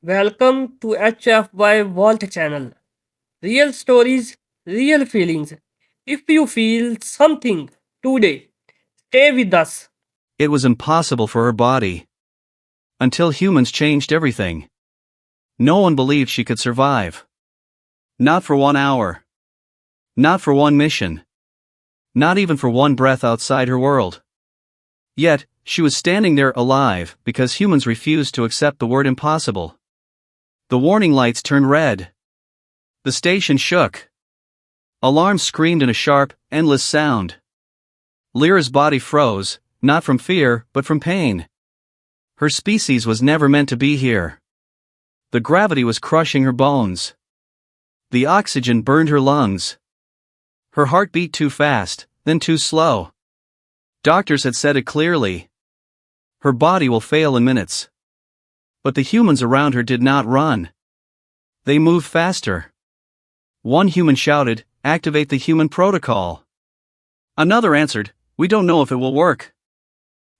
Welcome to HFY Vault channel. Real stories, real feelings. If you feel something today, stay with us. It was impossible for her body. Until humans changed everything. No one believed she could survive. Not for 1 hour. Not for one mission. Not even for one breath outside her world. Yet, she was standing there alive because humans refused to accept the word impossible. The warning lights turned red. The station shook. Alarms screamed in a sharp, endless sound. Lyra's body froze, not from fear, but from pain. Her species was never meant to be here. The gravity was crushing her bones. The oxygen burned her lungs. Her heart beat too fast, then too slow. Doctors had said it clearly. Her body will fail in minutes. But the humans around her did not run. They moved faster. One human shouted, "Activate the human protocol." Another answered, "We don't know if it will work."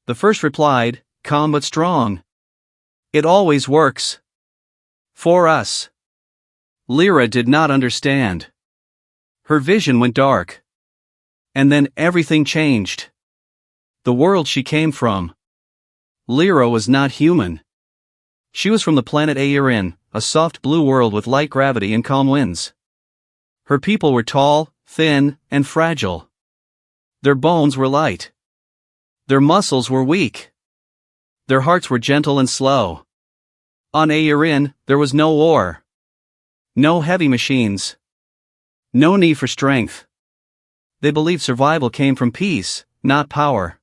The first replied, calm but strong, "It always works. For us." Lyra did not understand. Her vision went dark. And then everything changed. The world she came from. Lyra was not human. She was from the planet Aerin, a soft blue world with light gravity and calm winds. Her people were tall, thin, and fragile. Their bones were light. Their muscles were weak. Their hearts were gentle and slow. On Aerin, there was no war. No heavy machines. No need for strength. They believed survival came from peace, not power.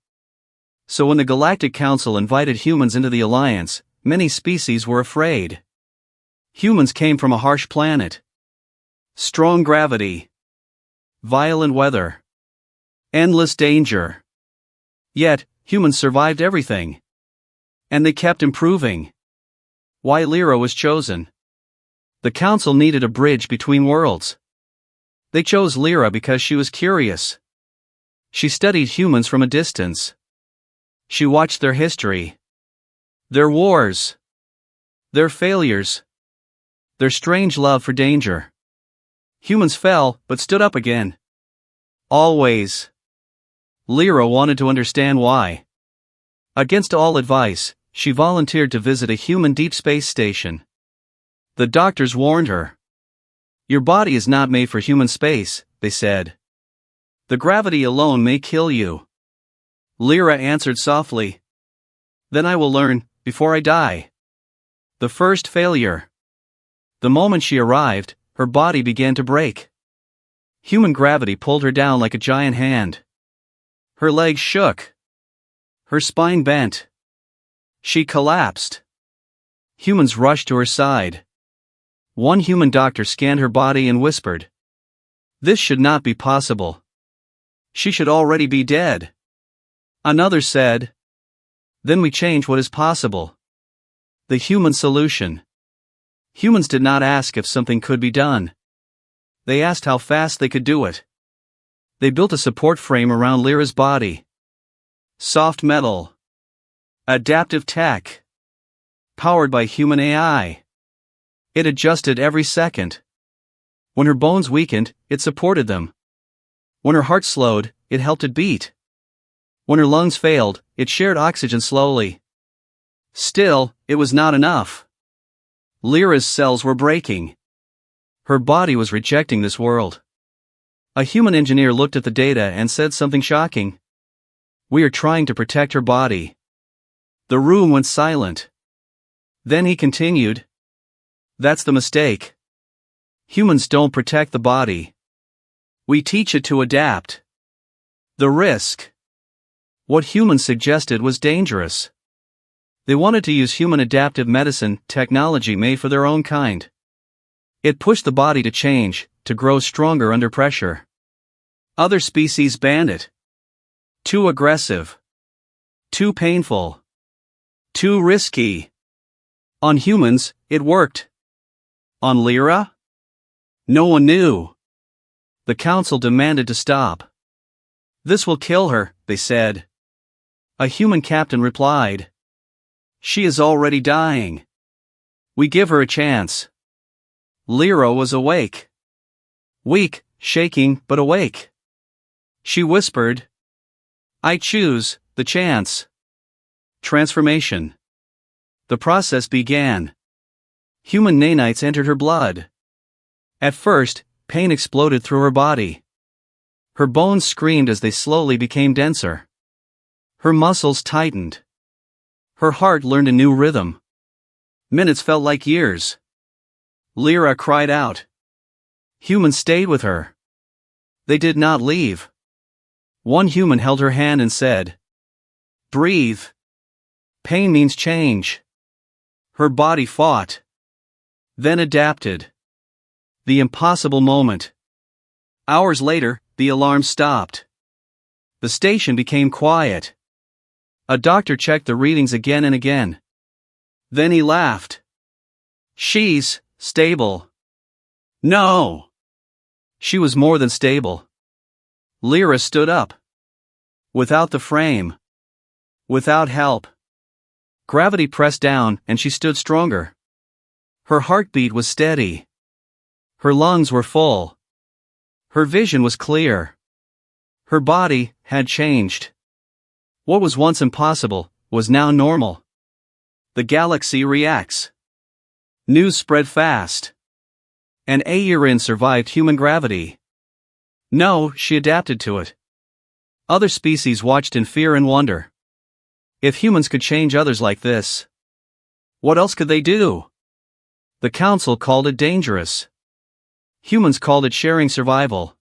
So when the Galactic Council invited humans into the Alliance, many species were afraid. Humans came from a harsh planet. Strong gravity. Violent weather. Endless danger. Yet, humans survived everything. And they kept improving. Why Lyra was chosen? The Council needed a bridge between worlds. They chose Lyra because she was curious. She studied humans from a distance. She watched their history. Their wars. Their failures. Their strange love for danger. Humans fell, but stood up again. Always. Lyra wanted to understand why. Against all advice, she volunteered to visit a human deep space station. The doctors warned her. "Your body is not made for human space," they said. "The gravity alone may kill you." Lyra answered softly, "Then I will learn, before I die." The first failure. The moment she arrived, her body began to break. Human gravity pulled her down like a giant hand. Her legs shook. Her spine bent. She collapsed. Humans rushed to her side. One human doctor scanned her body and whispered, "This should not be possible. She should already be dead." Another said, "Then we change what is possible." The human solution. Humans did not ask if something could be done. They asked how fast they could do it. They built a support frame around Lyra's body. Soft metal. Adaptive tech. Powered by human AI. It adjusted every second. When her bones weakened, it supported them. When her heart slowed, it helped it beat. When her lungs failed, it shared oxygen slowly. Still, it was not enough. Lyra's cells were breaking. Her body was rejecting this world. A human engineer looked at the data and said something shocking. "We are trying to protect her body." The room went silent. Then he continued, "That's the mistake. Humans don't protect the body. We teach it to adapt. The risk. What humans suggested was dangerous. They wanted to use human adaptive medicine technology made for their own kind. It pushed the body to change, to grow stronger under pressure. Other species banned it. Too aggressive. Too painful. Too risky. On humans, it worked. On Lyra? No one knew. The council demanded to stop. "This will kill her," they said. A human captain replied, "She is already dying." We give her a chance. Lyra was awake. Weak, shaking, but awake. She whispered, I choose the chance. Transformation. The process began. Human nanites entered her blood. At first, pain exploded through her body. Her bones screamed as they slowly became denser. Her muscles tightened. Her heart learned a new rhythm. Minutes felt like years. Lyra cried out. Humans stayed with her. They did not leave. One human held her hand and said, breathe. Pain means change. Her body fought. Then adapted. The impossible moment. Hours later, the alarm stopped. The station became quiet. A doctor checked the readings again and again. Then he laughed. She's stable. No. She was more than stable. Lyra stood up. Without the frame. Without help. Gravity pressed down and she stood stronger. Her heartbeat was steady. Her lungs were full. Her vision was clear. Her body had changed. What was once impossible was now normal. The galaxy reacts. News spread fast. An Aerin survived human gravity. No, she adapted to it. Other species watched in fear and wonder. If humans could change others like this, what else could they do? The council called it dangerous. Humans called it sharing survival.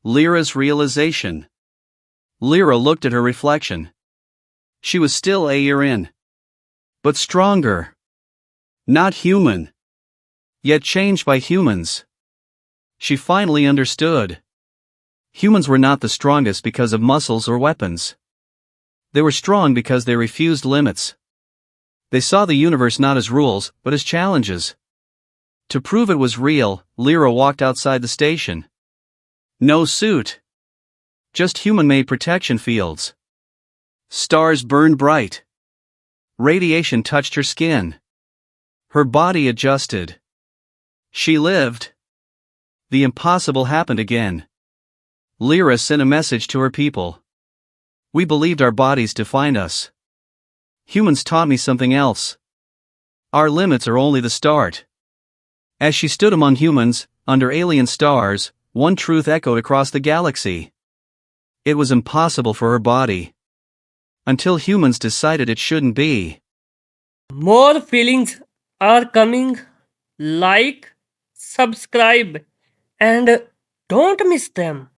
Lyra's realization. Lyra looked at her reflection. She was still Aerin, but stronger. Not human. Yet changed by humans. She finally understood. Humans were not the strongest because of muscles or weapons. They were strong because they refused limits. They saw the universe not as rules, but as challenges. To prove it was real, Lyra walked outside the station. No suit. Just human-made protection fields. Stars burned bright. Radiation touched her skin. Her body adjusted. She lived. The impossible happened again. Lyra sent a message to her people. We believed our bodies defined us. Humans taught me something else. Our limits are only the start. As she stood among humans, under alien stars, one truth echoed across the galaxy. It was impossible for her body. Until humans decided it shouldn't be. More feelings are coming. Like, subscribe, and don't miss them.